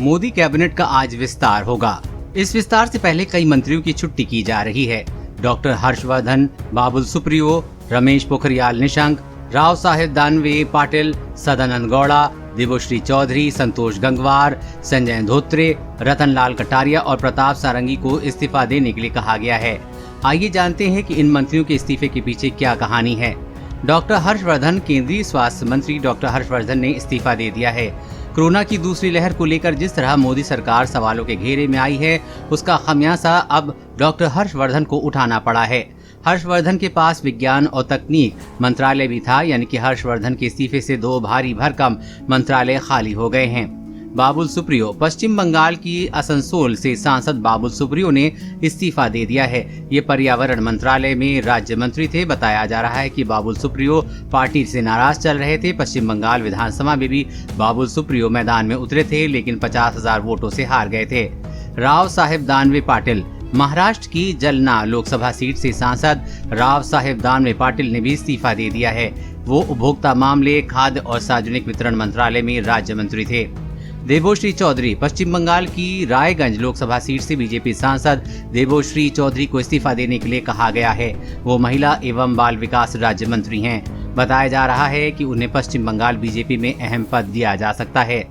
Modi cabinet का आज विस्तार होगा। इस विस्तार से पहले कई मंत्रियों की छुट्टी की जा रही है। डॉक्टर हर्षवर्धन, बाबुल सुप्रियो, रमेश पोखरियाल निशंक, राव साहेब दानवे पाटिल, सदानंद गौड़ा, देवश्री चौधरी, संतोष गंगवार, संजय धोत्रे, रतन लाल कटारिया और प्रताप सारंगी को इस्तीफा देने के लिए कहा गया है। आइए जानते हैं कि इन मंत्रियों के इस्तीफे के पीछे क्या कहानी है। डॉक्टर हर्षवर्धन, केंद्रीय स्वास्थ्य मंत्री डॉक्टर हर्षवर्धन ने इस्तीफा दे दिया है। कोरोना की दूसरी लहर को लेकर जिस तरह मोदी सरकार सवालों के घेरे में आई है, उसका खमियाजा अब डॉक्टर हर्षवर्धन को उठाना पड़ा है। हर्षवर्धन के पास विज्ञान और तकनीक मंत्रालय भी था, यानी कि हर्षवर्धन के इस्तीफे से 2 भारी भरकम मंत्रालय खाली हो गए हैं। बाबुल सुप्रियो, पश्चिम बंगाल की आसनसोल से सांसद बाबुल सुप्रियो ने इस्तीफा दे दिया है। ये पर्यावरण मंत्रालय में राज्य मंत्री थे। बताया जा रहा है कि बाबुल सुप्रियो पार्टी से नाराज चल रहे थे। पश्चिम बंगाल विधानसभा में भी बाबुल सुप्रियो मैदान में उतरे थे, लेकिन 50,000 वोटों से हार गए थे। राव साहेब दानवे पाटिल, महाराष्ट्र की जलना लोकसभा सीट से सांसद राव साहेब दानवे पाटिल ने भी इस्तीफा दे दिया है। वो उपभोक्ता मामले, खाद्य और सार्वजनिक वितरण मंत्रालय में राज्य मंत्री थे। देवश्री चौधरी, पश्चिम बंगाल की रायगंज लोकसभा सीट से बीजेपी सांसद देवश्री चौधरी को इस्तीफा देने के लिए कहा गया है। वो महिला एवं बाल विकास राज्य मंत्री हैं। बताया जा रहा है कि उन्हें पश्चिम बंगाल बीजेपी में अहम पद दिया जा सकता है।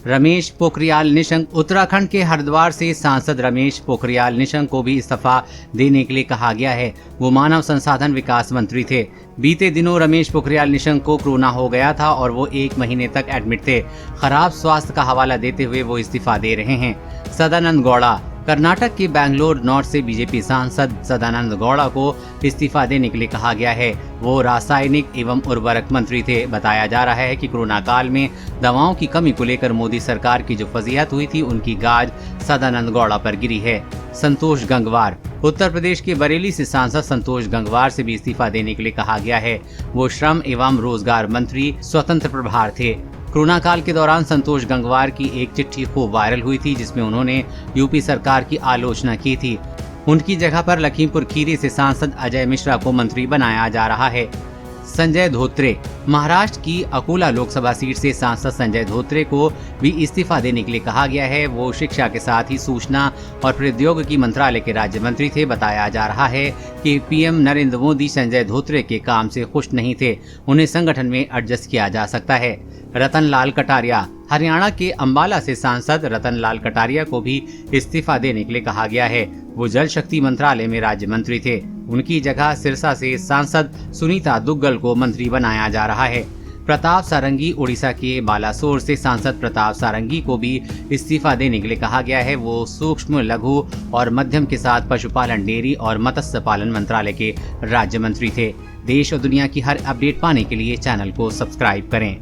रमेश पोखरियाल निशंक, उत्तराखंड के हरिद्वार से सांसद रमेश पोखरियाल निशंक को भी इस्तीफा देने के लिए कहा गया है। वो मानव संसाधन विकास मंत्री थे। बीते दिनों रमेश पोखरियाल निशंक को कोरोना हो गया था और वो 1 महीने तक एडमिट थे। खराब स्वास्थ्य का हवाला देते हुए वो इस्तीफा दे रहे हैं। सदानंद गौड़ा, कर्नाटक के बैंगलोर नॉर्थ से बीजेपी सांसद सदानंद गौड़ा को इस्तीफा देने के लिए कहा गया है। वो रासायनिक एवं उर्वरक मंत्री थे। बताया जा रहा है कि कोरोना काल में दवाओं की कमी को लेकर मोदी सरकार की जो फजीहत हुई थी, उनकी गाज सदानंद गौड़ा पर गिरी है। संतोष गंगवार, उत्तर प्रदेश के बरेली से सांसद संतोष गंगवार से भी इस्तीफा देने के लिए कहा गया है। वो श्रम एवं रोजगार मंत्री स्वतंत्र प्रभार थे। कोरोना काल के दौरान संतोष गंगवार की एक चिट्ठी खूब वायरल हुई थी, जिसमें उन्होंने यूपी सरकार की आलोचना की थी। उनकी जगह पर लखीमपुर खीरी से सांसद अजय मिश्रा को मंत्री बनाया जा रहा है। संजय धोत्रे, महाराष्ट्र की अकोला लोकसभा सीट से सांसद संजय धोत्रे को भी इस्तीफा देने के लिए कहा गया है। वो शिक्षा के साथ ही सूचना और प्रौद्योगिकी मंत्रालय के राज्य मंत्री थे। बताया जा रहा है कि पीएम नरेंद्र मोदी संजय धोत्रे के काम से खुश नहीं थे। उन्हें संगठन में एडजस्ट किया जा सकता है। रतन लाल कटारिया, हरियाणा के अंबाला से सांसद रतन लाल कटारिया को भी इस्तीफा देने के लिए कहा गया है। वो जल शक्ति मंत्रालय में राज्य मंत्री थे। उनकी जगह सिरसा से सांसद सुनीता दुग्गल को मंत्री बनाया जा रहा है। प्रताप सारंगी, उड़ीसा के बालासोर से सांसद प्रताप सारंगी को भी इस्तीफा देने के लिए कहा गया है। वो सूक्ष्म, लघु और मध्यम के साथ पशुपालन, डेयरी और मत्स्य पालन मंत्रालय के राज्य मंत्री थे। देश और दुनिया की हर अपडेट पाने के लिए चैनल को सब्सक्राइब करें।